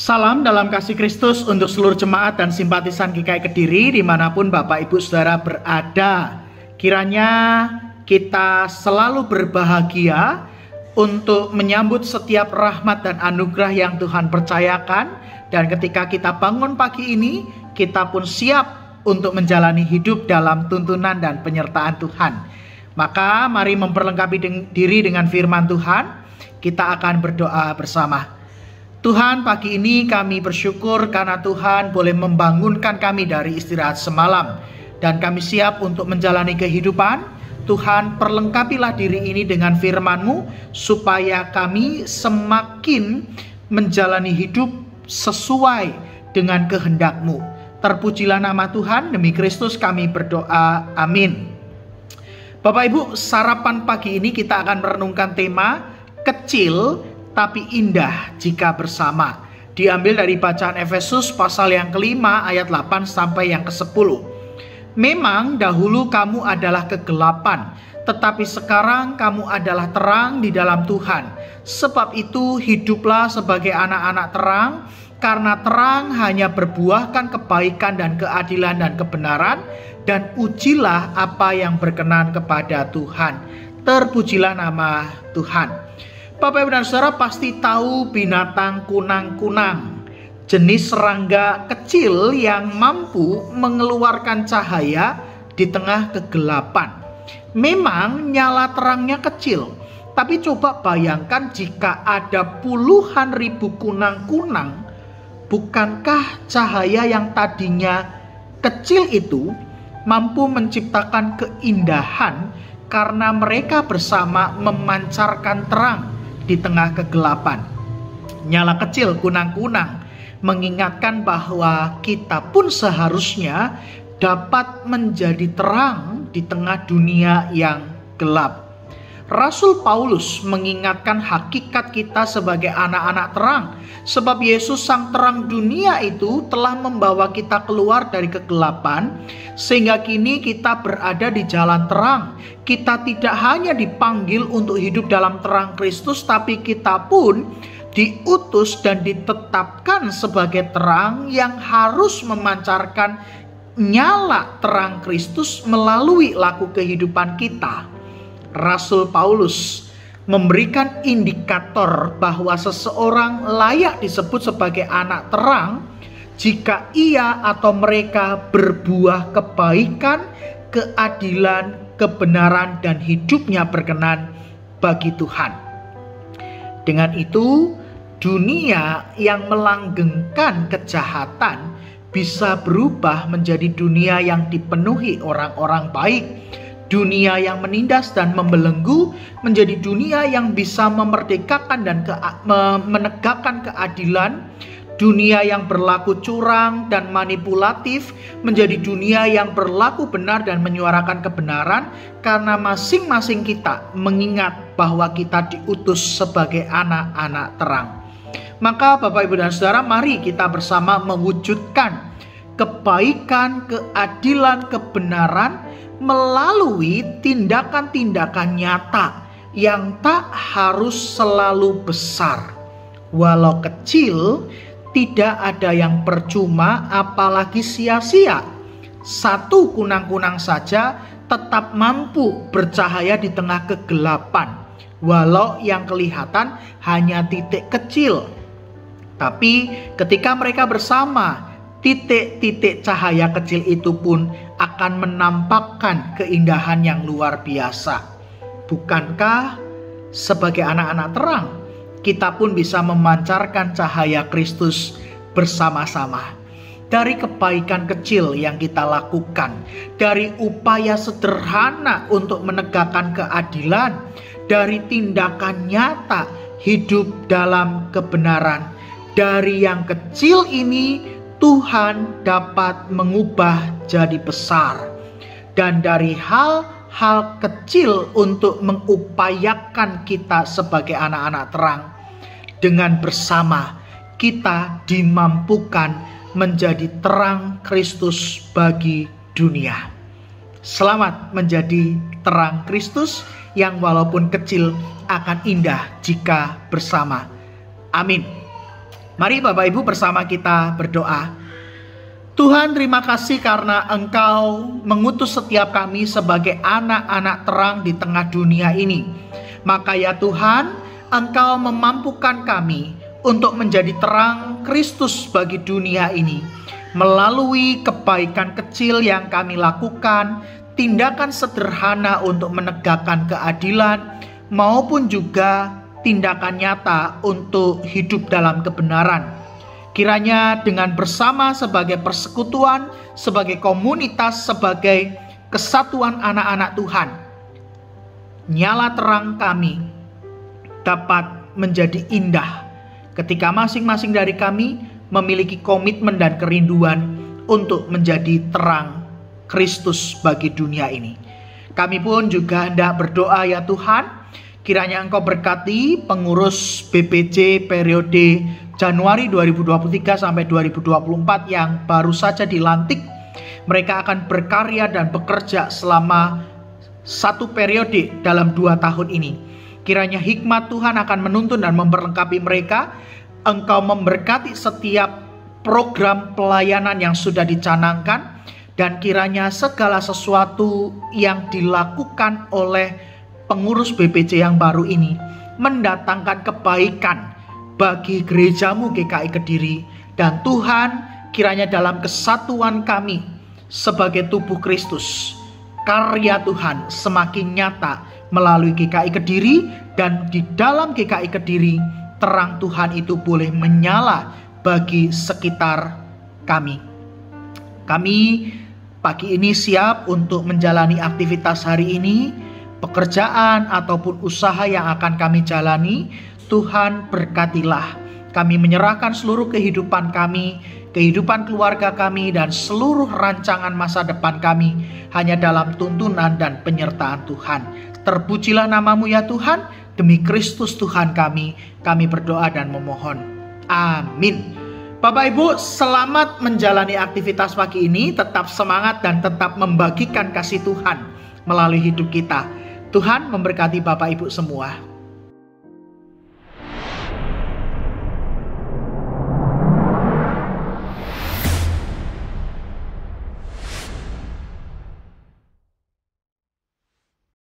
Salam dalam kasih Kristus untuk seluruh jemaat dan simpatisan GKI Kediri dimanapun Bapak Ibu Saudara berada. Kiranya kita selalu berbahagia untuk menyambut setiap rahmat dan anugerah yang Tuhan percayakan. Dan ketika kita bangun pagi ini, kita pun siap untuk menjalani hidup dalam tuntunan dan penyertaan Tuhan. Maka mari memperlengkapi diri dengan firman Tuhan. Kita akan berdoa bersama. Tuhan, pagi ini kami bersyukur karena Tuhan boleh membangunkan kami dari istirahat semalam. Dan kami siap untuk menjalani kehidupan. Tuhan, perlengkapilah diri ini dengan firman-Mu supaya kami semakin menjalani hidup sesuai dengan kehendak-Mu. Terpujilah nama Tuhan, demi Kristus kami berdoa, amin. Bapak Ibu, sarapan pagi ini kita akan merenungkan tema kecil tapi indah jika bersama. Diambil dari bacaan Efesus pasal yang kelima ayat 8 sampai yang ke-10. Memang dahulu kamu adalah kegelapan, tetapi sekarang kamu adalah terang di dalam Tuhan. Sebab itu hiduplah sebagai anak-anak terang, karena terang hanya berbuahkan kebaikan dan keadilan dan kebenaran, dan ujilah apa yang berkenan kepada Tuhan. Terpujilah nama Tuhan. Bapak Ibu dan Saudara pasti tahu binatang kunang-kunang, jenis serangga kecil yang mampu mengeluarkan cahaya di tengah kegelapan. Memang nyala terangnya kecil, tapi coba bayangkan jika ada puluhan ribu kunang-kunang, bukankah cahaya yang tadinya kecil itu mampu menciptakan keindahan karena mereka bersama memancarkan terang di tengah kegelapan. Nyala kecil kunang-kunang mengingatkan bahwa kita pun seharusnya dapat menjadi terang di tengah dunia yang gelap. Rasul Paulus mengingatkan hakikat kita sebagai anak-anak terang, sebab Yesus sang terang dunia itu telah membawa kita keluar dari kegelapan, sehingga kini kita berada di jalan terang. Kita tidak hanya dipanggil untuk hidup dalam terang Kristus, tapi kita pun diutus dan ditetapkan sebagai terang yang harus memancarkan nyala terang Kristus melalui laku kehidupan kita. Rasul Paulus memberikan indikator bahwa seseorang layak disebut sebagai anak terang jika ia atau mereka berbuah kebaikan, keadilan, kebenaran, dan hidupnya berkenan bagi Tuhan. Dengan itu, dunia yang melanggengkan kejahatan bisa berubah menjadi dunia yang dipenuhi orang-orang baik. Dunia yang menindas dan membelenggu menjadi dunia yang bisa memerdekakan dan menegakkan keadilan. Dunia yang berlaku curang dan manipulatif menjadi dunia yang berlaku benar dan menyuarakan kebenaran, karena masing-masing kita mengingat bahwa kita diutus sebagai anak-anak terang. Maka Bapak Ibu dan Saudara, mari kita bersama mewujudkan kebaikan, keadilan, kebenaran melalui tindakan-tindakan nyata yang tak harus selalu besar. Walau kecil, tidak ada yang percuma apalagi sia-sia. Satu kunang-kunang saja tetap mampu bercahaya di tengah kegelapan, walau yang kelihatan hanya titik kecil. Tapi ketika mereka bersama, titik-titik cahaya kecil itu pun akan menampakkan keindahan yang luar biasa. Bukankah sebagai anak-anak terang, kita pun bisa memancarkan cahaya Kristus bersama-sama? Dari kebaikan kecil yang kita lakukan, dari upaya sederhana untuk menegakkan keadilan, dari tindakan nyata hidup dalam kebenaran, dari yang kecil ini Tuhan dapat mengubah jadi besar. Dan dari hal-hal kecil untuk mengupayakan kita sebagai anak-anak terang, dengan bersama kita dimampukan menjadi terang Kristus bagi dunia. Selamat menjadi terang Kristus yang walaupun kecil akan indah jika bersama. Amin. Mari Bapak Ibu bersama kita berdoa. Tuhan, terima kasih karena Engkau mengutus setiap kami sebagai anak-anak terang di tengah dunia ini. Maka ya Tuhan, Engkau memampukan kami untuk menjadi terang Kristus bagi dunia ini. Melalui kebaikan kecil yang kami lakukan, tindakan sederhana untuk menegakkan keadilan, maupun juga tindakan nyata untuk hidup dalam kebenaran. Kiranya dengan bersama sebagai persekutuan, sebagai komunitas, sebagai kesatuan anak-anak Tuhan, nyala terang kami dapat menjadi indah ketika masing-masing dari kami memiliki komitmen dan kerinduan untuk menjadi terang Kristus bagi dunia ini. Kami pun juga hendak berdoa ya Tuhan, kiranya Engkau berkati pengurus BPJ periode Januari 2023 sampai 2024 yang baru saja dilantik. Mereka akan berkarya dan bekerja selama satu periode dalam 2 tahun ini. Kiranya hikmat Tuhan akan menuntun dan memperlengkapi mereka. Engkau memberkati setiap program pelayanan yang sudah dicanangkan, dan kiranya segala sesuatu yang dilakukan oleh pengurus BPJ yang baru ini mendatangkan kebaikan bagi gerejamu GKI Kediri. Dan Tuhan, kiranya dalam kesatuan kami sebagai tubuh Kristus, karya Tuhan semakin nyata melalui GKI Kediri, dan di dalam GKI Kediri terang Tuhan itu boleh menyala bagi sekitar kami. Kami pagi ini siap untuk menjalani aktivitas hari ini, pekerjaan ataupun usaha yang akan kami jalani. Tuhan berkatilah. Kami menyerahkan seluruh kehidupan kami, kehidupan keluarga kami, dan seluruh rancangan masa depan kami hanya dalam tuntunan dan penyertaan Tuhan. Terpujilah namamu ya Tuhan. Demi Kristus Tuhan kami berdoa dan memohon. Amin. Bapak Ibu, selamat menjalani aktivitas pagi ini. Tetap semangat dan tetap membagikan kasih Tuhan melalui hidup kita. Tuhan memberkati Bapak Ibu semua.